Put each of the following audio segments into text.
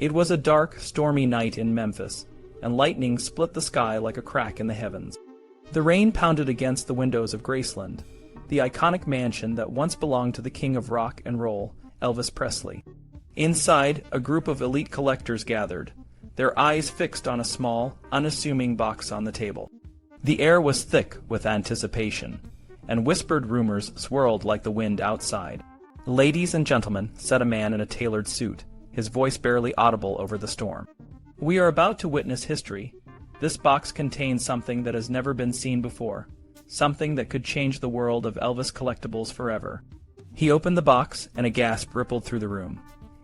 It was a dark, stormy night in Memphis, and lightning split the sky like a crack in the heavens. The rain pounded against the windows of Graceland, the iconic mansion that once belonged to the king of rock and roll, Elvis Presley. Inside, a group of elite collectors gathered, their eyes fixed on a small, unassuming box on the table. The air was thick with anticipation, and whispered rumors swirled like the wind outside. "Ladies and gentlemen," said a man in a tailored suit, his voice barely audible over the storm. "We are about to witness history. This box contains something that has never been seen before, something that could change the world of Elvis Collectibles forever." He opened the box, and a gasp rippled through the room.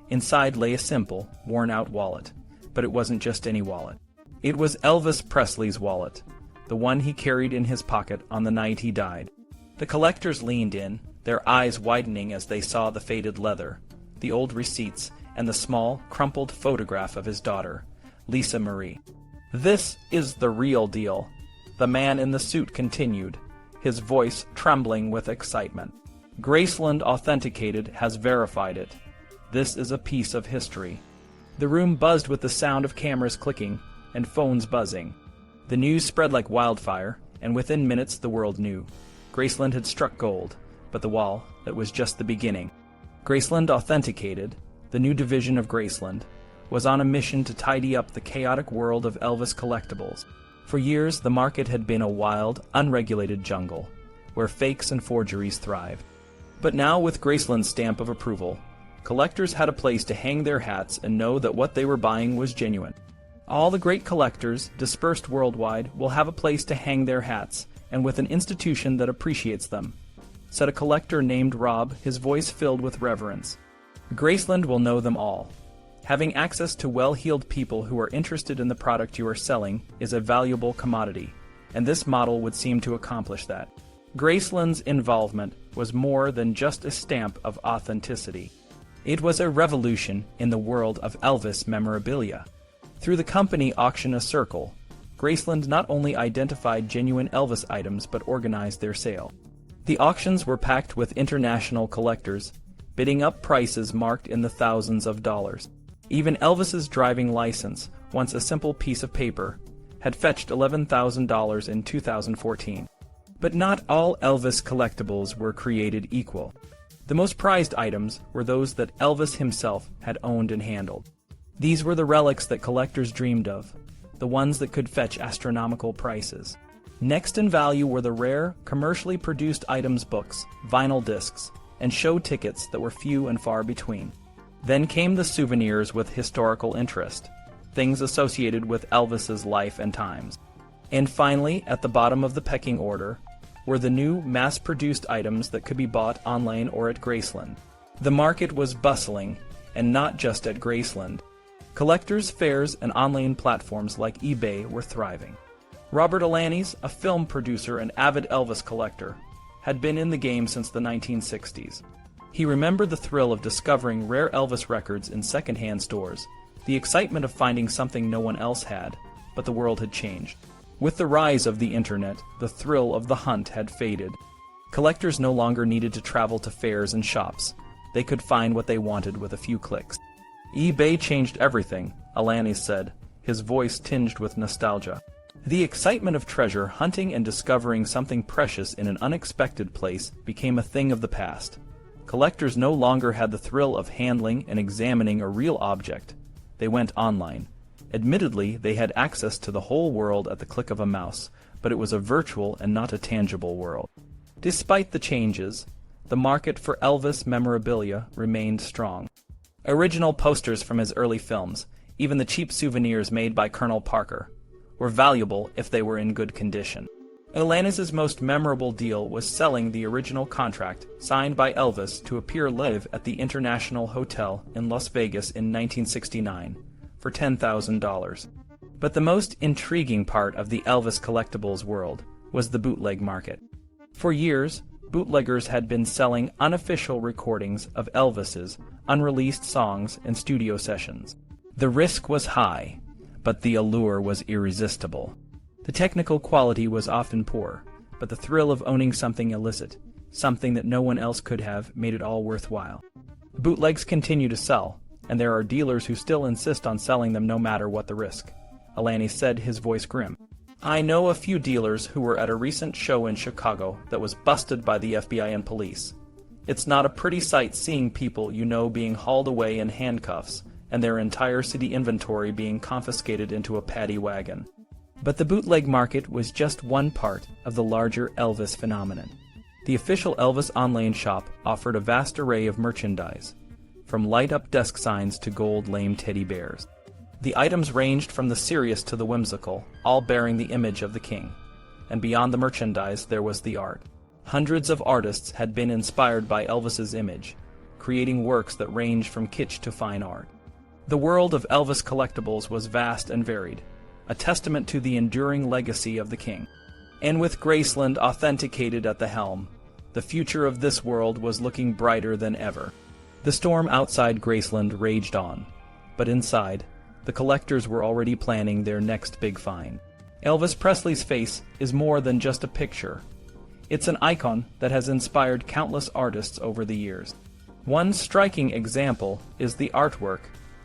Inside lay a simple, worn-out wallet, but it wasn't just any wallet. It was Elvis Presley's wallet, the one he carried in his pocket on the night he died. The collectors leaned in, their eyes widening as they saw the faded leather, the old receipts, and the small, crumpled photograph of his daughter, Lisa Marie. "This is the real deal," the man in the suit continued, his voice trembling with excitement. "Graceland Authenticated has verified it. This is a piece of history." The room buzzed with the sound of cameras clicking and phones buzzing. The news spread like wildfire, and within minutes the world knew. Graceland had struck gold, but that was just the beginning. Graceland Authenticated, the new division of Graceland, was on a mission to tidy up the chaotic world of Elvis Collectibles. For years, the market had been a wild, unregulated jungle, where fakes and forgeries thrived. But now, with Graceland's stamp of approval, collectors had a place to hang their hats and know that what they were buying was genuine. All the great collectors, dispersed worldwide, will have a place to hang their hats, and with an institution that appreciates them, said a collector named Rob, his voice filled with reverence. Graceland will know them all. Having access to well-heeled people who are interested in the product you are selling is a valuable commodity, and this model would seem to accomplish that. Graceland's involvement was more than just a stamp of authenticity. It was a revolution in the world of Elvis memorabilia. Through the company Auction a Circle, Graceland not only identified genuine Elvis items but organized their sale. The auctions were packed with international collectors, bidding up prices marked in the thousands of dollars. Even Elvis's driving license, once a simple piece of paper, had fetched $11,000 in 2014. But not all Elvis collectibles were created equal. The most prized items were those that Elvis himself had owned and handled. These were the relics that collectors dreamed of, the ones that could fetch astronomical prices. Next in value were the rare, commercially produced items books, vinyl discs, and show tickets that were few and far between. Then came the souvenirs with historical interest, things associated with Elvis's life and times. And finally, at the bottom of the pecking order, were the new mass-produced items that could be bought online or at Graceland. The market was bustling, and not just at Graceland. Collectors' fairs and online platforms like eBay were thriving. Robert Alanis, a film producer and avid Elvis collector, had been in the game since the 1960s. He remembered the thrill of discovering rare Elvis records in secondhand stores, the excitement of finding something no one else had, but the world had changed. With the rise of the internet, the thrill of the hunt had faded. Collectors no longer needed to travel to fairs and shops. They could find what they wanted with a few clicks. eBay changed everything, Alanis said, his voice tinged with nostalgia. The excitement of treasure hunting and discovering something precious in an unexpected place became a thing of the past. Collectors no longer had the thrill of handling and examining a real object. They went online. Admittedly, they had access to the whole world at the click of a mouse, but it was a virtual and not a tangible world. Despite the changes, the market for Elvis memorabilia remained strong. Original posters from his early films, even the cheap souvenirs made by Colonel Parker, were valuable if they were in good condition. Alanis's most memorable deal was selling the original contract signed by Elvis to appear live at the International Hotel in Las Vegas in 1969 for $10,000. But the most intriguing part of the Elvis collectibles world was the bootleg market. For years, bootleggers had been selling unofficial recordings of Elvis's unreleased songs and studio sessions. The risk was high, but the allure was irresistible. The technical quality was often poor, but the thrill of owning something illicit, something that no one else could have, made it all worthwhile. Bootlegs continued to sell, and there are dealers who still insist on selling them no matter what the risk. Alani said, his voice grim. I know a few dealers who were at a recent show in Chicago that was busted by the FBI and police. It's not a pretty sight seeing people you know being hauled away in handcuffs and their entire city inventory being confiscated into a paddy wagon. But the bootleg market was just one part of the larger Elvis phenomenon. The official Elvis online shop offered a vast array of merchandise, from light-up desk signs to gold lame teddy bears. The items ranged from the serious to the whimsical, all bearing the image of the king. And beyond the merchandise there was the art. Hundreds of artists had been inspired by Elvis's image, creating works that ranged from kitsch to fine art. The world of Elvis collectibles was vast and varied, a testament to the enduring legacy of the king. And with Graceland authenticated at the helm, the future of this world was looking brighter than ever. The storm outside Graceland raged on, but inside, the collectors were already planning their next big find. Elvis Presley's face is more than just a picture. It's an icon that has inspired countless artists over the years. One striking example is the artwork,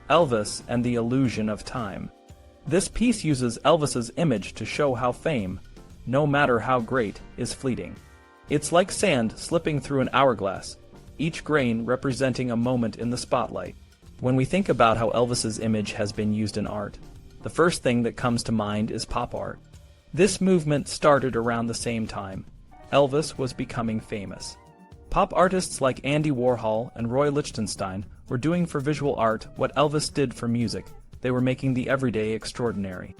Elvis and the Illusion of Time. This piece uses Elvis's image to show how fame, no matter how great, is fleeting. It's like sand slipping through an hourglass, each grain representing a moment in the spotlight. When we think about how Elvis's image has been used in art, the first thing that comes to mind is pop art. This movement started around the same time Elvis was becoming famous. Pop artists like Andy Warhol and Roy Lichtenstein were doing for visual art what Elvis did for music. They were making the everyday extraordinary.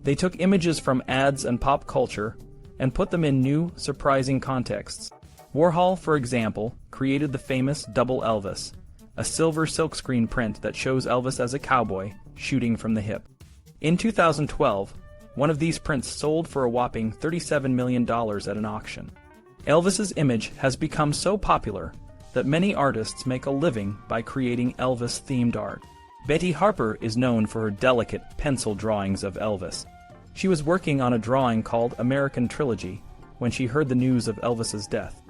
They took images from ads and pop culture and put them in new, surprising contexts. Warhol, for example, created the famous Double Elvis, a silver silkscreen print that shows Elvis as a cowboy shooting from the hip. In 2012, one of these prints sold for a whopping $37 million at an auction. Elvis's image has become so popular that many artists make a living by creating Elvis-themed art. Betty Harper is known for her delicate pencil drawings of Elvis. She was working on a drawing called American Trilogy when she heard the news of Elvis's death.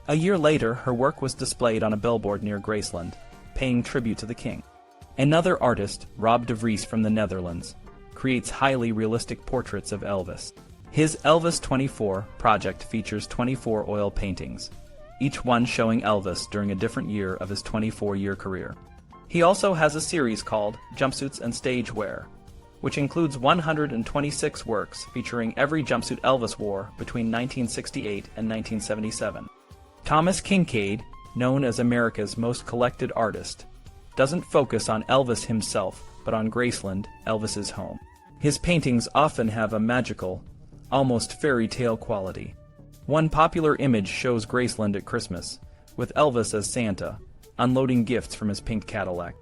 A year later, her work was displayed on a billboard near Graceland, paying tribute to the king. Another artist, Rob de Vries from the Netherlands, creates highly realistic portraits of Elvis. His Elvis 24 project features 24 oil paintings, each one showing Elvis during a different year of his 24-year career. He also has a series called Jumpsuits and Stage Wear, which includes 126 works featuring every jumpsuit Elvis wore between 1968 and 1977. Thomas Kincaid, known as America's most collected artist, doesn't focus on Elvis himself, but on Graceland, Elvis's home. His paintings often have a magical, almost fairy tale quality. One popular image shows Graceland at Christmas, with Elvis as Santa, unloading gifts from his pink Cadillac.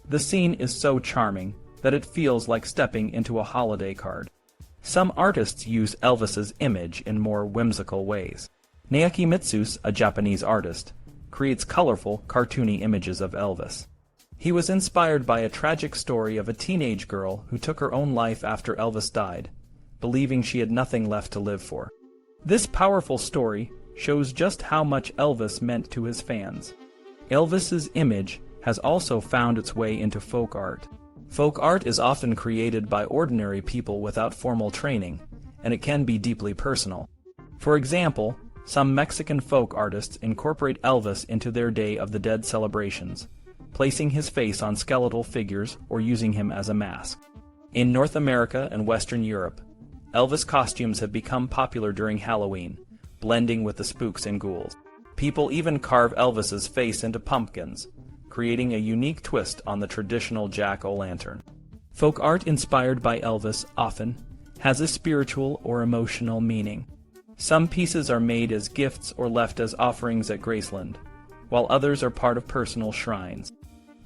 The scene is so charming that it feels like stepping into a holiday card. Some artists use Elvis's image in more whimsical ways. Naoki Mitsus, a Japanese artist, creates colorful, cartoony images of Elvis. He was inspired by a tragic story of a teenage girl who took her own life after Elvis died, believing she had nothing left to live for. This powerful story shows just how much Elvis meant to his fans. Elvis's image has also found its way into folk art. Folk art is often created by ordinary people without formal training, and it can be deeply personal. For example, some Mexican folk artists incorporate Elvis into their Day of the Dead celebrations, placing his face on skeletal figures or using him as a mask. In North America and Western Europe, Elvis costumes have become popular during Halloween, blending with the spooks and ghouls. People even carve Elvis's face into pumpkins, creating a unique twist on the traditional jack-o'-lantern. Folk art inspired by Elvis often has a spiritual or emotional meaning. Some pieces are made as gifts or left as offerings at Graceland, while others are part of personal shrines.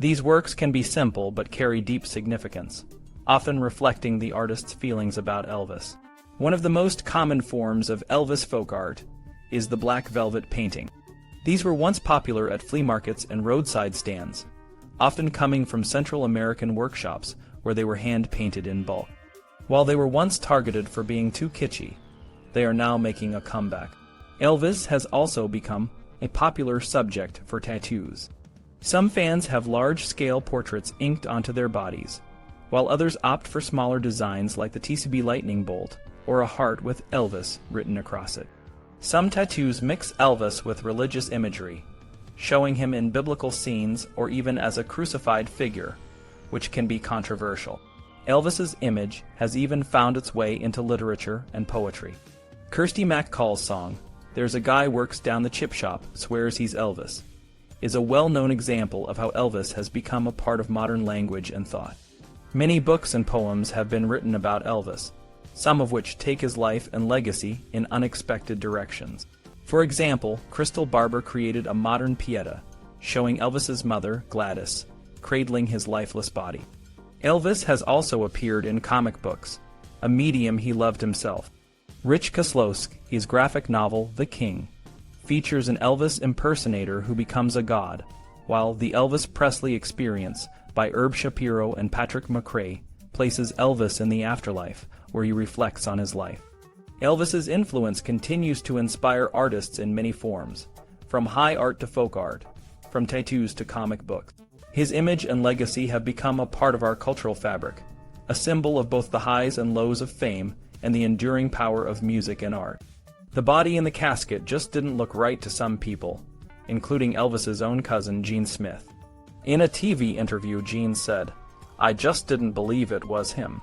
These works can be simple but carry deep significance, often reflecting the artist's feelings about Elvis. One of the most common forms of Elvis folk art is the black velvet painting. These were once popular at flea markets and roadside stands, often coming from Central American workshops where they were hand-painted in bulk. While they were once targeted for being too kitschy, they are now making a comeback. Elvis has also become a popular subject for tattoos. Some fans have large-scale portraits inked onto their bodies, while others opt for smaller designs like the TCB lightning bolt or a heart with Elvis written across it. Some tattoos mix Elvis with religious imagery, showing him in biblical scenes or even as a crucified figure, which can be controversial. Elvis's image has even found its way into literature and poetry. Kirsty MacColl's song, "There's a Guy Works Down the Chip Shop, Swears He's Elvis," is a well-known example of how Elvis has become a part of modern language and thought. Many books and poems have been written about Elvis, some of which take his life and legacy in unexpected directions. For example, Crystal Barber created a modern Pieta, showing Elvis's mother, Gladys, cradling his lifeless body. Elvis has also appeared in comic books, a medium he loved himself. Rich Koslowski's graphic novel, The King, features an Elvis impersonator who becomes a god, while The Elvis Presley Experience by Herb Shapiro and Patrick McRae places Elvis in the afterlife, where he reflects on his life. Elvis's influence continues to inspire artists in many forms, from high art to folk art, from tattoos to comic books. His image and legacy have become a part of our cultural fabric, a symbol of both the highs and lows of fame and the enduring power of music and art. The body in the casket just didn't look right to some people, including Elvis's own cousin Gene Smith. In a TV interview, Gene said, "I just didn't believe it was him."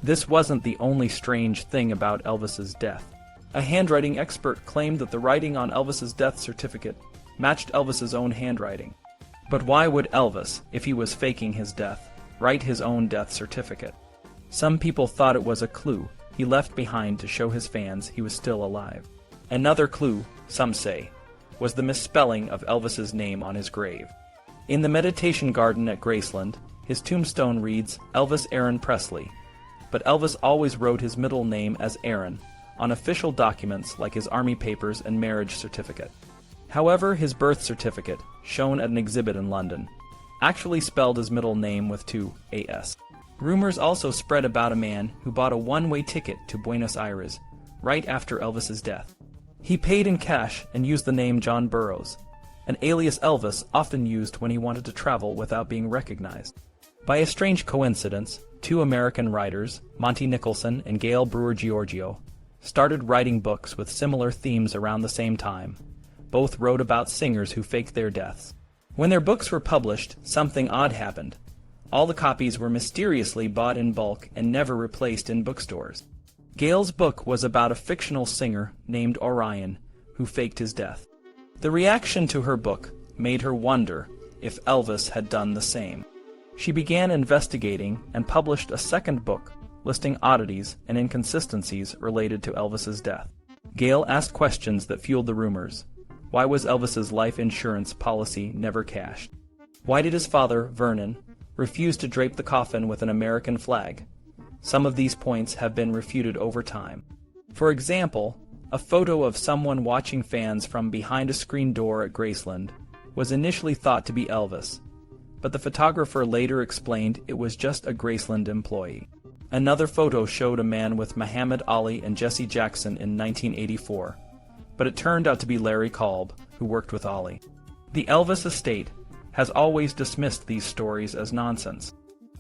This wasn't the only strange thing about Elvis's death. A handwriting expert claimed that the writing on Elvis's death certificate matched Elvis's own handwriting. But why would Elvis, if he was faking his death, write his own death certificate? Some people thought it was a clue he left behind to show his fans he was still alive. Another clue, some say, was the misspelling of Elvis's name on his grave. In the meditation garden at Graceland, his tombstone reads Elvis Aaron Presley, but Elvis always wrote his middle name as Aaron on official documents like his army papers and marriage certificate. However, his birth certificate, shown at an exhibit in London, actually spelled his middle name with two A's. Rumors also spread about a man who bought a one-way ticket to Buenos Aires right after Elvis's death. He paid in cash and used the name John Burroughs, an alias Elvis often used when he wanted to travel without being recognized. By a strange coincidence, two American writers, Monty Nicholson and Gail Brewer Giorgio, started writing books with similar themes around the same time. Both wrote about singers who faked their deaths. When their books were published, something odd happened. All the copies were mysteriously bought in bulk and never replaced in bookstores. Gail's book was about a fictional singer named Orion who faked his death. The reaction to her book made her wonder if Elvis had done the same. She began investigating and published a second book listing oddities and inconsistencies related to Elvis's death. Gail asked questions that fueled the rumors. Why was Elvis's life insurance policy never cashed? Why did his father, Vernon, refuse to drape the coffin with an American flag? Some of these points have been refuted over time. For example, a photo of someone watching fans from behind a screen door at Graceland was initially thought to be Elvis, but the photographer later explained it was just a Graceland employee. Another photo showed a man with Muhammad Ali and Jesse Jackson in 1984, but it turned out to be Larry Kolb, who worked with Ali. The Elvis estate has always dismissed these stories as nonsense.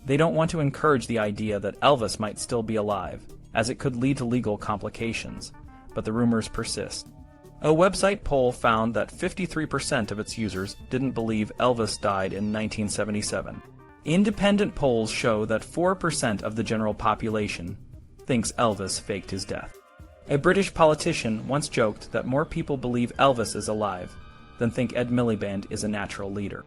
They don't want to encourage the idea that Elvis might still be alive, as it could lead to legal complications, but the rumors persist. A website poll found that 53% of its users didn't believe Elvis died in 1977. Independent polls show that 4% of the general population thinks Elvis faked his death. A British politician once joked that more people believe Elvis is alive than think Ed Miliband is a natural leader.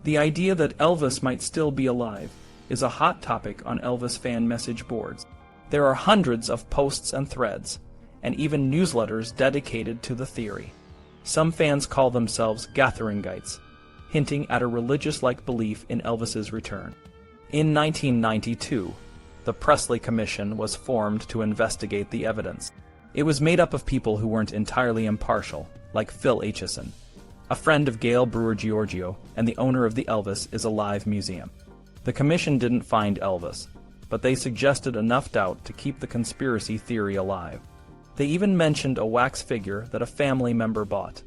The idea that Elvis might still be alive is a hot topic on Elvis fan message boards. There are hundreds of posts and threads, and even newsletters dedicated to the theory. Some fans call themselves Gatheringites, hinting at a religious-like belief in Elvis's return. In 1992, the Presley Commission was formed to investigate the evidence. It was made up of people who weren't entirely impartial, like Phil Aitchison, a friend of Gail Brewer Giorgio and the owner of the Elvis is Alive Museum. The commission didn't find Elvis, but they suggested enough doubt to keep the conspiracy theory alive. They even mentioned a wax figure that a family member bought,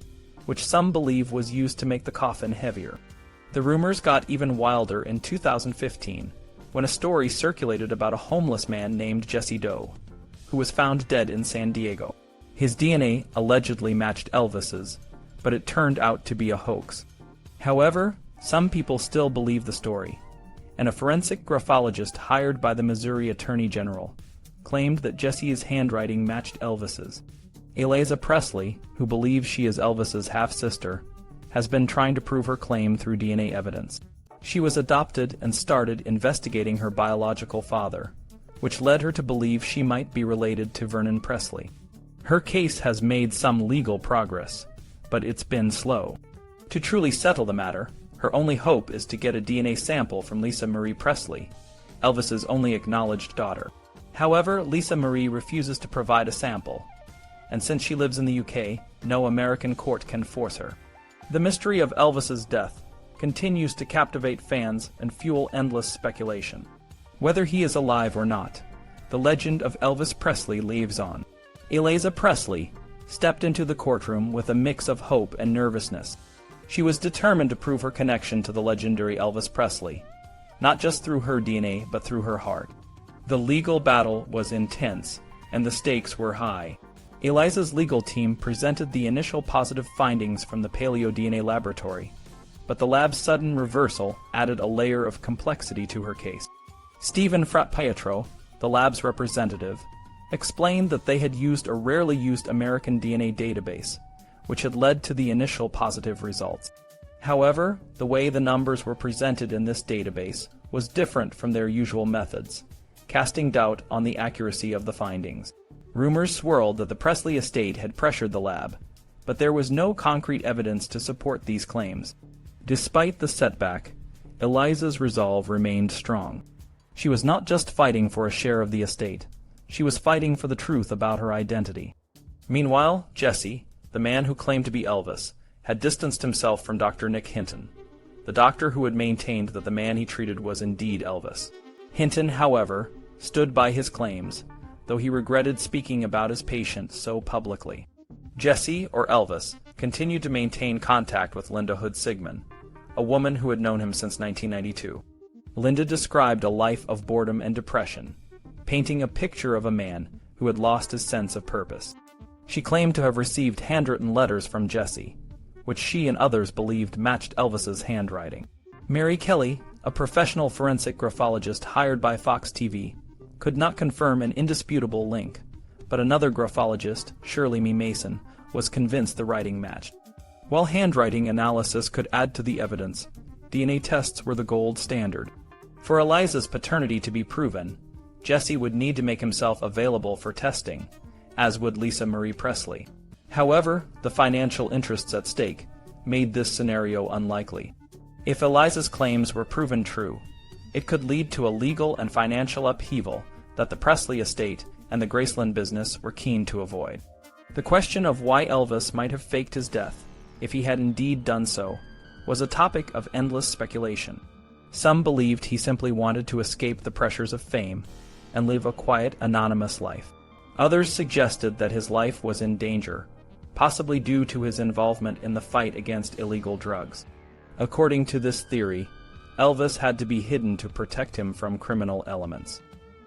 which some believe was used to make the coffin heavier. The rumors got even wilder in 2015, when a story circulated about a homeless man named Jesse Doe, who was found dead in San Diego. His DNA allegedly matched Elvis's, but it turned out to be a hoax. However, some people still believe the story, and a forensic graphologist hired by the Missouri Attorney General claimed that Jesse's handwriting matched Elvis's. Eliza Presley, who believes she is Elvis's half-sister, has been trying to prove her claim through DNA evidence. She was adopted and started investigating her biological father, which led her to believe she might be related to Vernon Presley. Her case has made some legal progress, but it's been slow. To truly settle the matter, her only hope is to get a DNA sample from Lisa Marie Presley, Elvis's only acknowledged daughter. However, Lisa Marie refuses to provide a sample, and since she lives in the UK, no American court can force her. The mystery of Elvis's death continues to captivate fans and fuel endless speculation. Whether he is alive or not, the legend of Elvis Presley lives on. Eliza Presley stepped into the courtroom with a mix of hope and nervousness. She was determined to prove her connection to the legendary Elvis Presley, not just through her DNA, but through her heart. The legal battle was intense, and the stakes were high. Eliza's legal team presented the initial positive findings from the paleo-DNA laboratory, but the lab's sudden reversal added a layer of complexity to her case. Stephen Frapietro, the lab's representative, explained that they had used a rarely used American DNA database, which had led to the initial positive results. However, the way the numbers were presented in this database was different from their usual methods, casting doubt on the accuracy of the findings. Rumors swirled that the Presley estate had pressured the lab, but there was no concrete evidence to support these claims. Despite the setback, Eliza's resolve remained strong. She was not just fighting for a share of the estate, she was fighting for the truth about her identity. Meanwhile, Jesse, the man who claimed to be Elvis, had distanced himself from Dr. Nick Hinton, the doctor who had maintained that the man he treated was indeed Elvis. Hinton, however, stood by his claims, though he regretted speaking about his patient so publicly. Jesse, or Elvis, continued to maintain contact with Linda Hood Sigmund, a woman who had known him since 1992. Linda described a life of boredom and depression, painting a picture of a man who had lost his sense of purpose. She claimed to have received handwritten letters from Jesse, which she and others believed matched Elvis's handwriting. Mary Kelly, a professional forensic graphologist hired by Fox TV, could not confirm an indisputable link, but another graphologist, Shirley Me Mason, was convinced the writing matched. While handwriting analysis could add to the evidence, DNA tests were the gold standard. For Eliza's paternity to be proven, Jesse would need to make himself available for testing, as would Lisa Marie Presley. However, the financial interests at stake made this scenario unlikely. If Eliza's claims were proven true, it could lead to a legal and financial upheaval that the Presley estate and the Graceland business were keen to avoid. The question of why Elvis might have faked his death, if he had indeed done so, was a topic of endless speculation. Some believed he simply wanted to escape the pressures of fame and live a quiet, anonymous life. Others suggested that his life was in danger, possibly due to his involvement in the fight against illegal drugs. According to this theory, Elvis had to be hidden to protect him from criminal elements.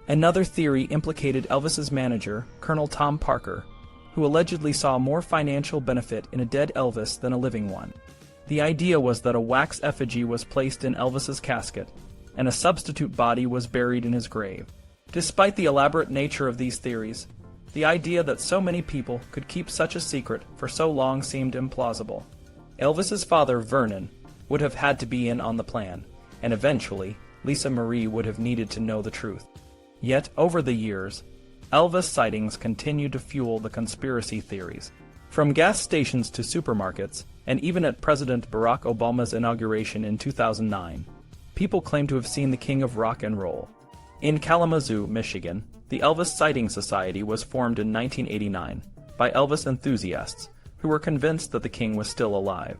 Another theory implicated Elvis's manager, Colonel Tom Parker, who allegedly saw more financial benefit in a dead Elvis than a living one. The idea was that a wax effigy was placed in Elvis's casket, and a substitute body was buried in his grave. Despite the elaborate nature of these theories, the idea that so many people could keep such a secret for so long seemed implausible. Elvis's father, Vernon, would have had to be in on the plan, and eventually, Lisa Marie would have needed to know the truth. Yet, over the years, Elvis sightings continued to fuel the conspiracy theories. From gas stations to supermarkets, and even at President Barack Obama's inauguration in 2009, people claim to have seen the king of rock and roll. In Kalamazoo, Michigan, the Elvis Sighting Society was formed in 1989 by Elvis enthusiasts who were convinced that the king was still alive.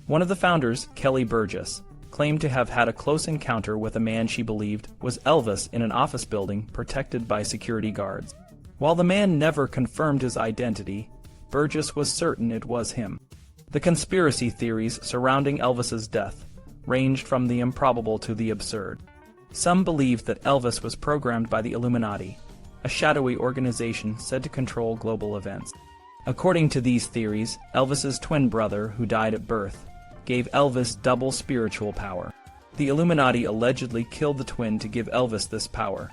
One of the founders, Kelly Burgess, claimed to have had a close encounter with a man she believed was Elvis in an office building protected by security guards. While the man never confirmed his identity, Burgess was certain it was him. The conspiracy theories surrounding Elvis's death ranged from the improbable to the absurd. Some believed that Elvis was programmed by the Illuminati, a shadowy organization said to control global events. According to these theories, Elvis's twin brother, who died at birth, gave Elvis double spiritual power. The Illuminati allegedly killed the twin to give Elvis this power,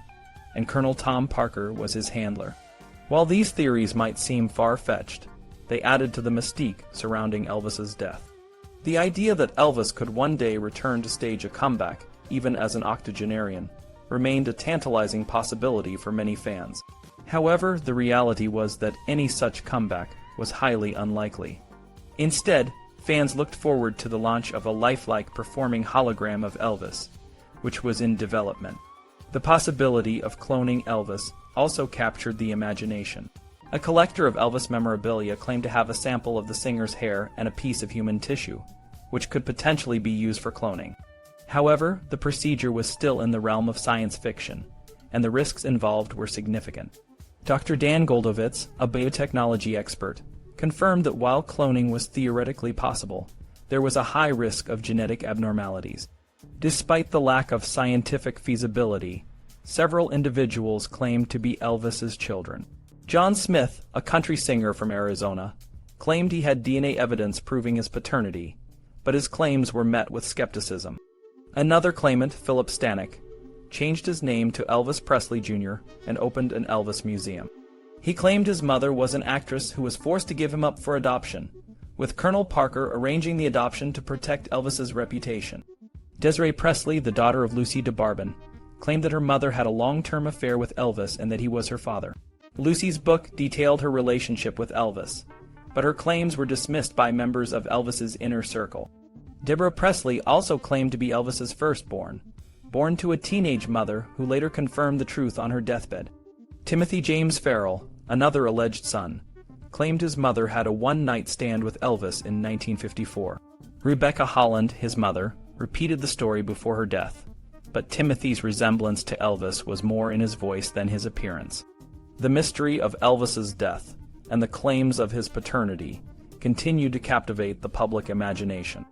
and Colonel Tom Parker was his handler. While these theories might seem far-fetched, they added to the mystique surrounding Elvis's death. The idea that Elvis could one day return to stage a comeback, even as an octogenarian, remained a tantalizing possibility for many fans. However, the reality was that any such comeback was highly unlikely. Instead, fans looked forward to the launch of a lifelike performing hologram of Elvis, which was in development. The possibility of cloning Elvis also captured the imagination. A collector of Elvis memorabilia claimed to have a sample of the singer's hair and a piece of human tissue, which could potentially be used for cloning. However, the procedure was still in the realm of science fiction, and the risks involved were significant. Dr. Dan Goldovitz, a biotechnology expert, confirmed that while cloning was theoretically possible, there was a high risk of genetic abnormalities. Despite the lack of scientific feasibility, several individuals claimed to be Elvis's children. John Smith, a country singer from Arizona, claimed he had DNA evidence proving his paternity, but his claims were met with skepticism. Another claimant, Philip Stanek, changed his name to Elvis Presley Jr. and opened an Elvis museum. He claimed his mother was an actress who was forced to give him up for adoption, with Colonel Parker arranging the adoption to protect Elvis's reputation. Desiree Presley, the daughter of Lucy DeBarban, claimed that her mother had a long-term affair with Elvis and that he was her father. Lucy's book detailed her relationship with Elvis, but her claims were dismissed by members of Elvis's inner circle. Deborah Presley also claimed to be Elvis's firstborn, born to a teenage mother who later confirmed the truth on her deathbed. Timothy James Farrell, another alleged son, claimed his mother had a one-night stand with Elvis in 1954. Rebecca Holland, his mother, repeated the story before her death, but Timothy's resemblance to Elvis was more in his voice than his appearance. The mystery of Elvis's death and the claims of his paternity continued to captivate the public imagination.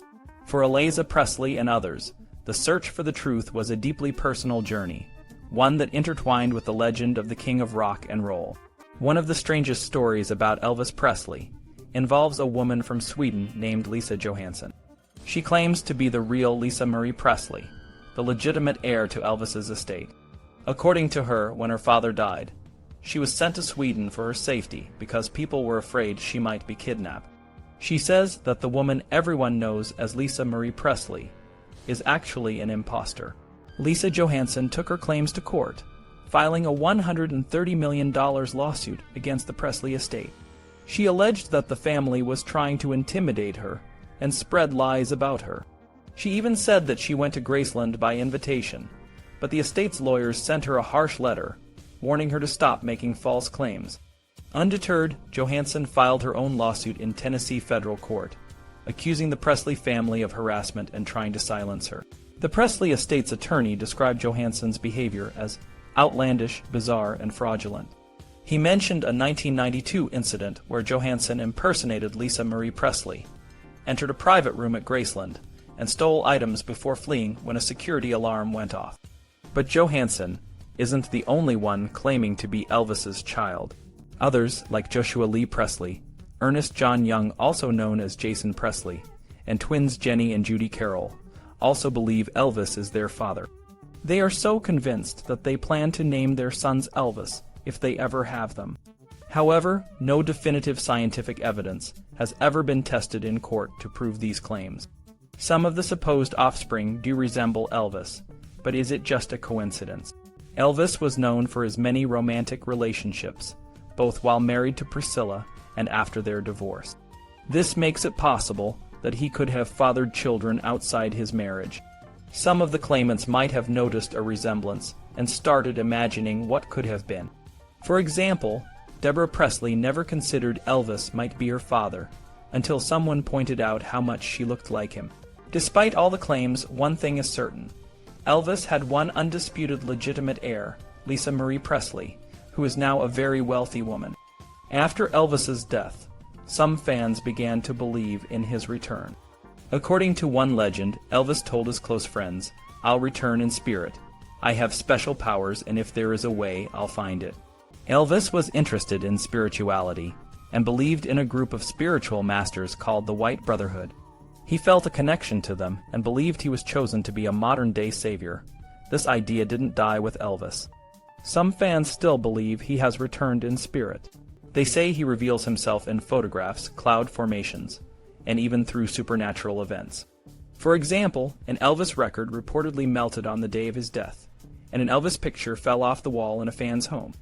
For Eliza Presley and others, the search for the truth was a deeply personal journey, one that intertwined with the legend of the King of Rock and Roll. One of the strangest stories about Elvis Presley involves a woman from Sweden named Lisa Johansson. She claims to be the real Lisa Marie Presley, the legitimate heir to Elvis's estate. According to her, when her father died, she was sent to Sweden for her safety because people were afraid she might be kidnapped. She says that the woman everyone knows as Lisa Marie Presley is actually an imposter. Lisa Johansson took her claims to court, filing a $130 million lawsuit against the Presley estate. She alleged that the family was trying to intimidate her and spread lies about her. She even said that she went to Graceland by invitation, but the estate's lawyers sent her a harsh letter, warning her to stop making false claims. Undeterred, Johansson filed her own lawsuit in Tennessee federal court, accusing the Presley family of harassment and trying to silence her. The Presley estate's attorney described Johansson's behavior as outlandish, bizarre, and fraudulent. He mentioned a 1992 incident where Johansson impersonated Lisa Marie Presley, entered a private room at Graceland, and stole items before fleeing when a security alarm went off. But Johansson isn't the only one claiming to be Elvis's child. Others, like Joshua Lee Presley, Ernest John Young, also known as Jason Presley, and twins Jenny and Judy Carroll, also believe Elvis is their father. They are so convinced that they plan to name their sons Elvis if they ever have them. However, no definitive scientific evidence has ever been tested in court to prove these claims. Some of the supposed offspring do resemble Elvis, but is it just a coincidence? Elvis was known for his many romantic relationships, both while married to Priscilla and after their divorce. This makes it possible that he could have fathered children outside his marriage. Some of the claimants might have noticed a resemblance and started imagining what could have been. For example, Deborah Presley never considered Elvis might be her father until someone pointed out how much she looked like him. Despite all the claims, one thing is certain. Elvis had one undisputed legitimate heir, Lisa Marie Presley, who is now a very wealthy woman. After Elvis's death, some fans began to believe in his return. According to one legend, Elvis told his close friends, "I'll return in spirit. I have special powers, and if there is a way, I'll find it." Elvis was interested in spirituality and believed in a group of spiritual masters called the White Brotherhood. He felt a connection to them and believed he was chosen to be a modern-day savior. This idea didn't die with Elvis. Some fans still believe he has returned in spirit. They say he reveals himself in photographs, cloud formations, and even through supernatural events. For example, an Elvis record reportedly melted on the day of his death, and an Elvis picture fell off the wall in a fan's home.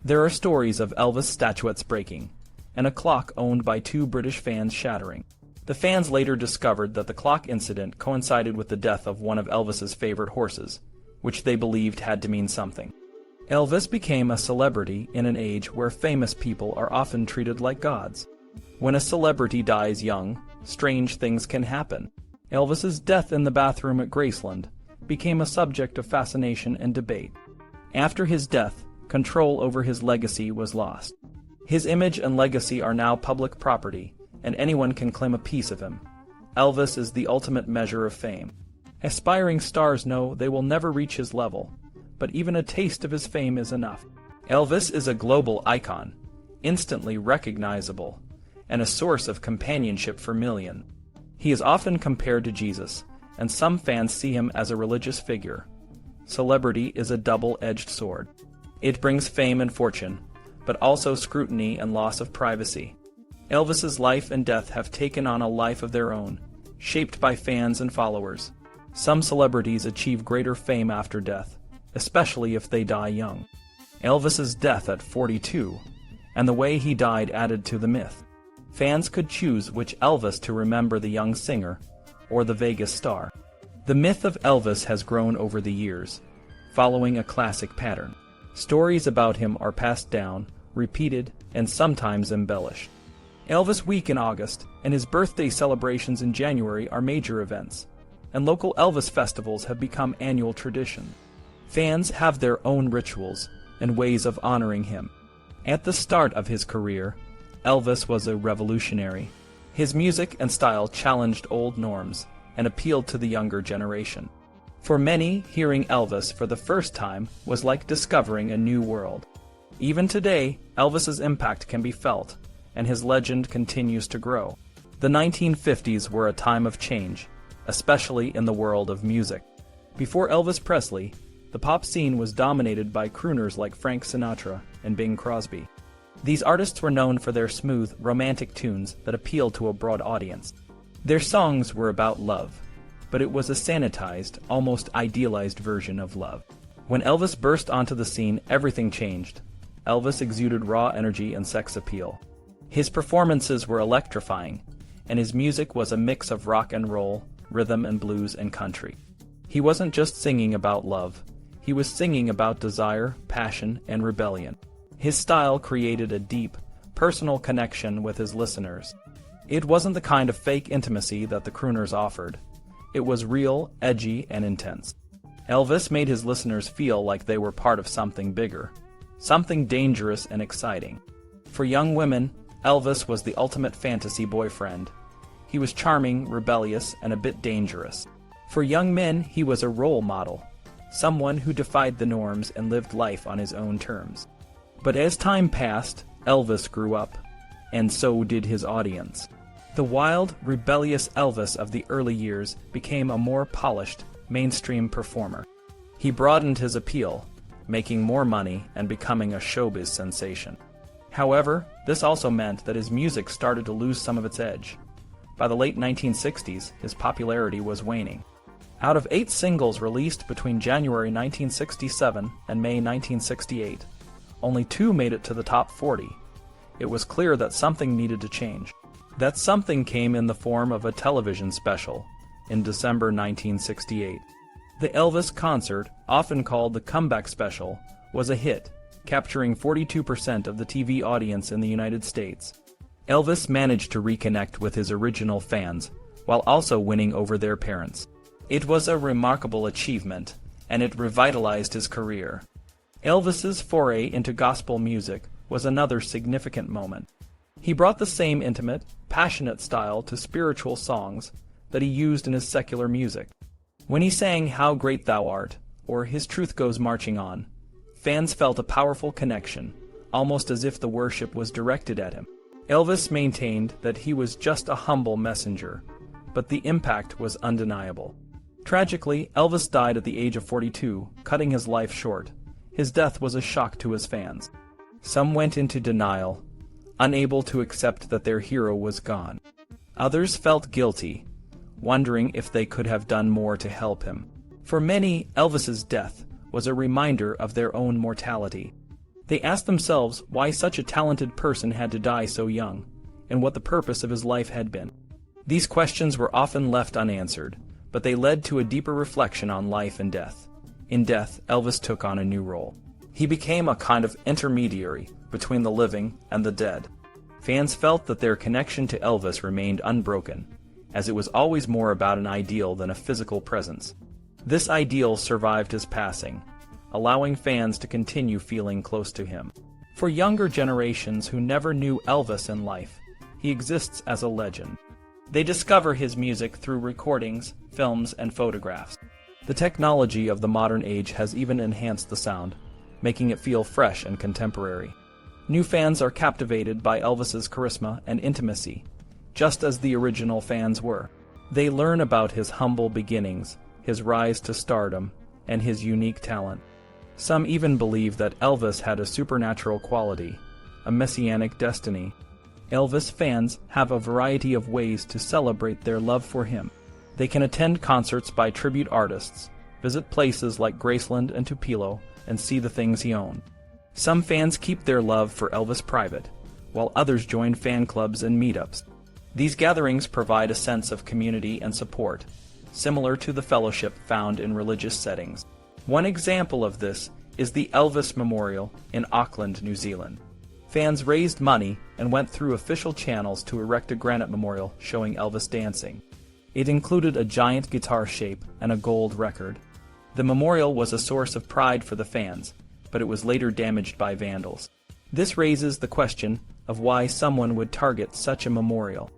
There are stories of Elvis statuettes breaking, and a clock owned by 2 British fans shattering. The fans later discovered that the clock incident coincided with the death of one of Elvis's favorite horses, which they believed had to mean something. Elvis became a celebrity in an age where famous people are often treated like gods. When a celebrity dies young, strange things can happen. Elvis's death in the bathroom at Graceland became a subject of fascination and debate. After his death, control over his legacy was lost. His image and legacy are now public property, and anyone can claim a piece of him. Elvis is the ultimate measure of fame. Aspiring stars know they will never reach his level, but even a taste of his fame is enough. Elvis is a global icon, instantly recognizable, and a source of companionship for millions. He is often compared to Jesus, and some fans see him as a religious figure. Celebrity is a double-edged sword. It brings fame and fortune, but also scrutiny and loss of privacy. Elvis's life and death have taken on a life of their own, shaped by fans and followers. Some celebrities achieve greater fame after death, especially if they die young. Elvis's death at 42, and the way he died added to the myth. Fans could choose which Elvis to remember, the young singer or the Vegas star. The myth of Elvis has grown over the years, following a classic pattern. Stories about him are passed down, repeated, and sometimes embellished. Elvis Week in August and his birthday celebrations in January are major events, and local Elvis festivals have become annual tradition. Fans have their own rituals and ways of honoring him. At the start of his career, Elvis was a revolutionary. His music and style challenged old norms and appealed to the younger generation. For many, hearing Elvis for the first time was like discovering a new world. Even today, Elvis's impact can be felt, and his legend continues to grow. The 1950s were a time of change, especially in the world of music. Before Elvis Presley, the pop scene was dominated by crooners like Frank Sinatra and Bing Crosby. These artists were known for their smooth, romantic tunes that appealed to a broad audience. Their songs were about love, but it was a sanitized, almost idealized version of love. When Elvis burst onto the scene, everything changed. Elvis exuded raw energy and sex appeal. His performances were electrifying, and his music was a mix of rock and roll, rhythm and blues, and country. He wasn't just singing about love. He was singing about desire, passion, and rebellion. His style created a deep, personal connection with his listeners. It wasn't the kind of fake intimacy that the crooners offered. It was real, edgy, and intense. Elvis made his listeners feel like they were part of something bigger, something dangerous and exciting. For young women, Elvis was the ultimate fantasy boyfriend. He was charming, rebellious, and a bit dangerous. For young men, he was a role model, someone who defied the norms and lived life on his own terms. But as time passed, Elvis grew up, and so did his audience. The wild, rebellious Elvis of the early years became a more polished, mainstream performer. He broadened his appeal, making more money and becoming a showbiz sensation. However, this also meant that his music started to lose some of its edge. By the late 1960s, his popularity was waning. Out of 8 singles released between January 1967 and May 1968, only 2 made it to the top 40. It was clear that something needed to change. That something came in the form of a television special in December 1968. The Elvis concert, often called the Comeback Special, was a hit, capturing 42% of the TV audience in the United States. Elvis managed to reconnect with his original fans, while also winning over their parents. It was a remarkable achievement, and it revitalized his career. Elvis's foray into gospel music was another significant moment. He brought the same intimate, passionate style to spiritual songs that he used in his secular music. When he sang "How Great Thou Art" or "His Truth Goes Marching On," fans felt a powerful connection, almost as if the worship was directed at him. Elvis maintained that he was just a humble messenger, but the impact was undeniable. Tragically, Elvis died at the age of 42, cutting his life short. His death was a shock to his fans. Some went into denial, unable to accept that their hero was gone. Others felt guilty, wondering if they could have done more to help him. For many, Elvis's death was a reminder of their own mortality. They asked themselves why such a talented person had to die so young, and what the purpose of his life had been. These questions were often left unanswered, but they led to a deeper reflection on life and death. In death, Elvis took on a new role. He became a kind of intermediary between the living and the dead. Fans felt that their connection to Elvis remained unbroken, as it was always more about an ideal than a physical presence. This ideal survived his passing, allowing fans to continue feeling close to him. For younger generations who never knew Elvis in life, he exists as a legend. They discover his music through recordings, films, and photographs. The technology of the modern age has even enhanced the sound, making it feel fresh and contemporary. New fans are captivated by Elvis's charisma and intimacy, just as the original fans were. They learn about his humble beginnings, his rise to stardom, and his unique talent. Some even believe that Elvis had a supernatural quality, a messianic destiny. Elvis fans have a variety of ways to celebrate their love for him. They can attend concerts by tribute artists, visit places like Graceland and Tupelo, and see the things he owned. Some fans keep their love for Elvis private, while others join fan clubs and meetups. These gatherings provide a sense of community and support, similar to the fellowship found in religious settings. One example of this is the Elvis Memorial in Auckland, New Zealand. Fans raised money and went through official channels to erect a granite memorial showing Elvis dancing. It included a giant guitar shape and a gold record. The memorial was a source of pride for the fans, but it was later damaged by vandals. This raises the question of why someone would target such a memorial.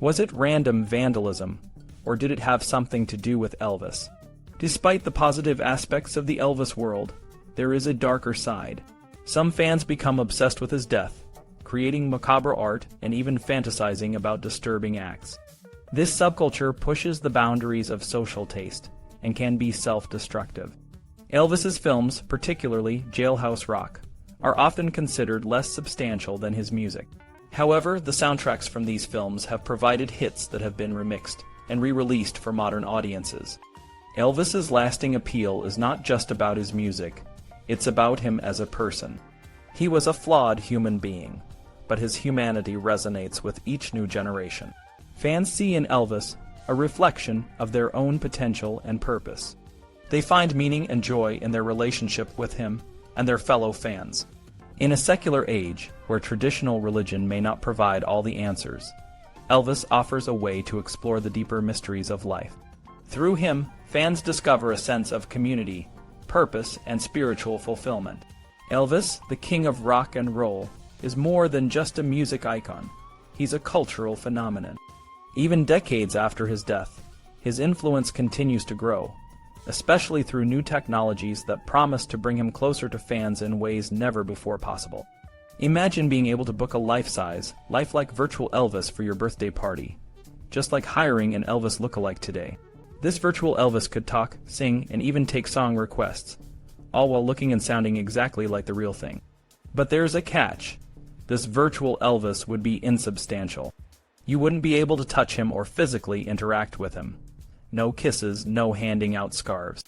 Was it random vandalism, or did it have something to do with Elvis? Despite the positive aspects of the Elvis world, there is a darker side. Some fans become obsessed with his death, creating macabre art and even fantasizing about disturbing acts. This subculture pushes the boundaries of social taste and can be self-destructive. Elvis's films, particularly Jailhouse Rock, are often considered less substantial than his music. However, the soundtracks from these films have provided hits that have been remixed and re-released for modern audiences. Elvis's lasting appeal is not just about his music, it's about him as a person. He was a flawed human being, but his humanity resonates with each new generation. Fans see in Elvis a reflection of their own potential and purpose. They find meaning and joy in their relationship with him and their fellow fans. In a secular age, where traditional religion may not provide all the answers, Elvis offers a way to explore the deeper mysteries of life. Through him, fans discover a sense of community, purpose, and spiritual fulfillment. Elvis, the king of rock and roll, is more than just a music icon. He's a cultural phenomenon. Even decades after his death, his influence continues to grow, especially through new technologies that promise to bring him closer to fans in ways never before possible. Imagine being able to book a life-size, lifelike virtual Elvis for your birthday party, just like hiring an Elvis lookalike today. This virtual Elvis could talk, sing, and even take song requests, all while looking and sounding exactly like the real thing. But there's a catch. This virtual Elvis would be insubstantial. You wouldn't be able to touch him or physically interact with him. No kisses, no handing out scarves.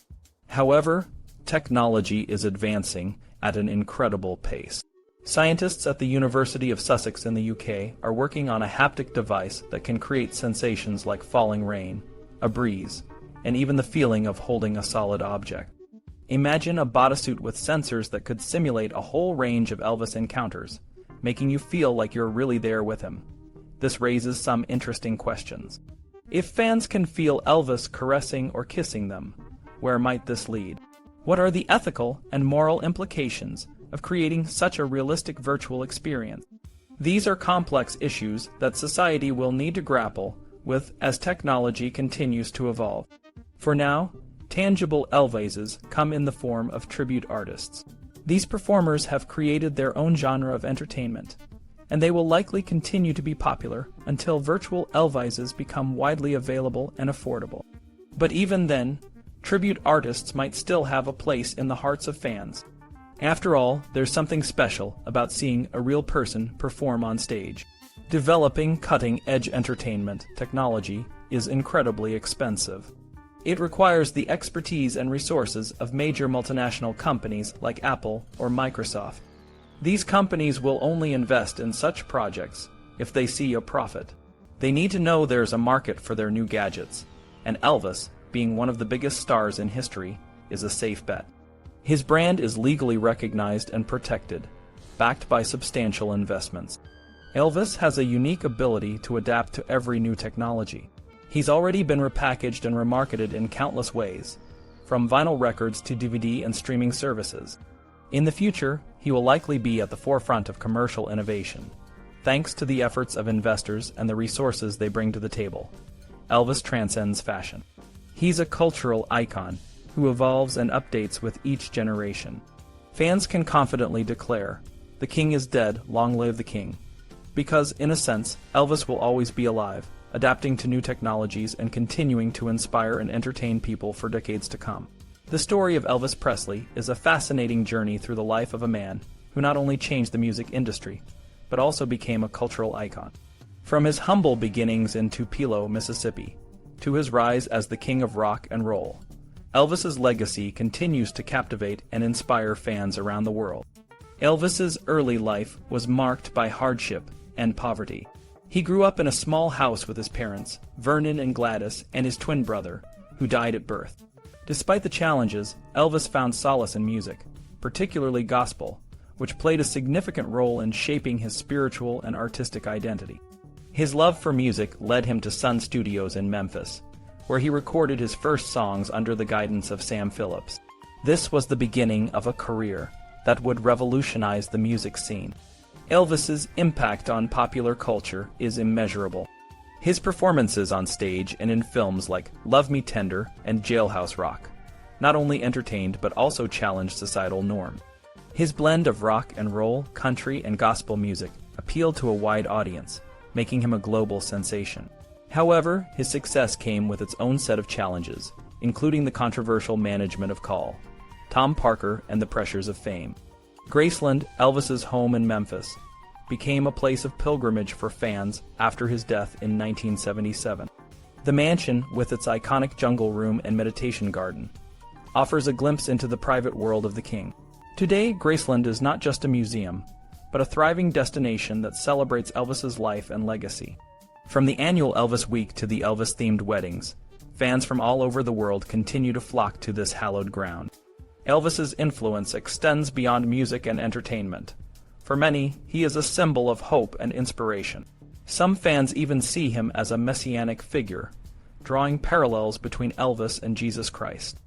However, technology is advancing at an incredible pace. Scientists at the University of Sussex in the UK are working on a haptic device that can create sensations like falling rain, a breeze, and even the feeling of holding a solid object. Imagine a bodysuit with sensors that could simulate a whole range of Elvis encounters, making you feel like you're really there with him. This raises some interesting questions. If fans can feel Elvis caressing or kissing them, where might this lead? What are the ethical and moral implications of creating such a realistic virtual experience? These are complex issues that society will need to grapple as technology continues to evolve. For now, tangible Elvises come in the form of tribute artists. These performers have created their own genre of entertainment, and they will likely continue to be popular until virtual Elvises become widely available and affordable. But even then, tribute artists might still have a place in the hearts of fans. After all, there's something special about seeing a real person perform on stage. Developing cutting-edge entertainment technology is incredibly expensive. It requires the expertise and resources of major multinational companies like Apple or Microsoft. These companies will only invest in such projects if they see a profit. They need to know there's a market for their new gadgets, and Elvis, being one of the biggest stars in history, is a safe bet. His brand is legally recognized and protected, backed by substantial investments. Elvis has a unique ability to adapt to every new technology. He's already been repackaged and remarketed in countless ways, from vinyl records to DVD and streaming services. In the future, he will likely be at the forefront of commercial innovation, thanks to the efforts of investors and the resources they bring to the table. Elvis transcends fashion. He's a cultural icon who evolves and updates with each generation. Fans can confidently declare, "The king is dead, long live the king." Because, in a sense, Elvis will always be alive, adapting to new technologies and continuing to inspire and entertain people for decades to come. The story of Elvis Presley is a fascinating journey through the life of a man who not only changed the music industry, but also became a cultural icon. From his humble beginnings in Tupelo, Mississippi, to his rise as the king of rock and roll, Elvis's legacy continues to captivate and inspire fans around the world. Elvis's early life was marked by hardship and poverty. He grew up in a small house with his parents, Vernon and Gladys, and his twin brother, who died at birth. Despite the challenges, Elvis found solace in music, particularly gospel, which played a significant role in shaping his spiritual and artistic identity. His love for music led him to Sun Studios in Memphis, where he recorded his first songs under the guidance of Sam Phillips. This was the beginning of a career that would revolutionize the music scene. Elvis's impact on popular culture is immeasurable. His performances on stage and in films like Love Me Tender and Jailhouse Rock not only entertained but also challenged societal norms. His blend of rock and roll, country, and gospel music appealed to a wide audience, making him a global sensation. However, his success came with its own set of challenges, including the controversial management of Call, Tom Parker, and the pressures of fame. Graceland, Elvis's home in Memphis, became a place of pilgrimage for fans after his death in 1977. The mansion, with its iconic jungle room and meditation garden, offers a glimpse into the private world of the king. Today, Graceland is not just a museum, but a thriving destination that celebrates Elvis's life and legacy. From the annual Elvis Week to the Elvis-themed weddings, fans from all over the world continue to flock to this hallowed ground. Elvis's influence extends beyond music and entertainment. For many, he is a symbol of hope and inspiration. Some fans even see him as a messianic figure, drawing parallels between Elvis and Jesus Christ.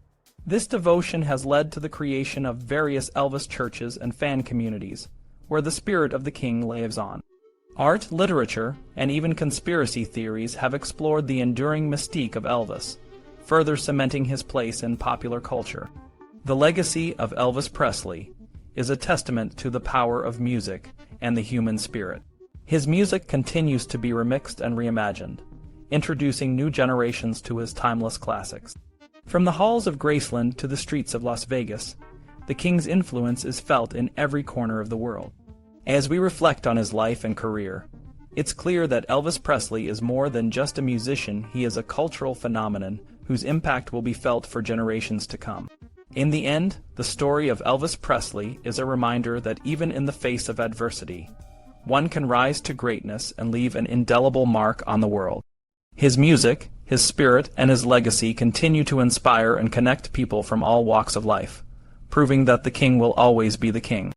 This devotion has led to the creation of various Elvis churches and fan communities, where the spirit of the king lives on. Art, literature, and even conspiracy theories have explored the enduring mystique of Elvis, further cementing his place in popular culture. The legacy of Elvis Presley is a testament to the power of music and the human spirit. His music continues to be remixed and reimagined, introducing new generations to his timeless classics. From the halls of Graceland to the streets of Las Vegas, the king's influence is felt in every corner of the world. As we reflect on his life and career, it's clear that Elvis Presley is more than just a musician. He is a cultural phenomenon whose impact will be felt for generations to come. In the end, the story of Elvis Presley is a reminder that even in the face of adversity, one can rise to greatness and leave an indelible mark on the world. His music, his spirit, and his legacy continue to inspire and connect people from all walks of life, proving that the king will always be the king.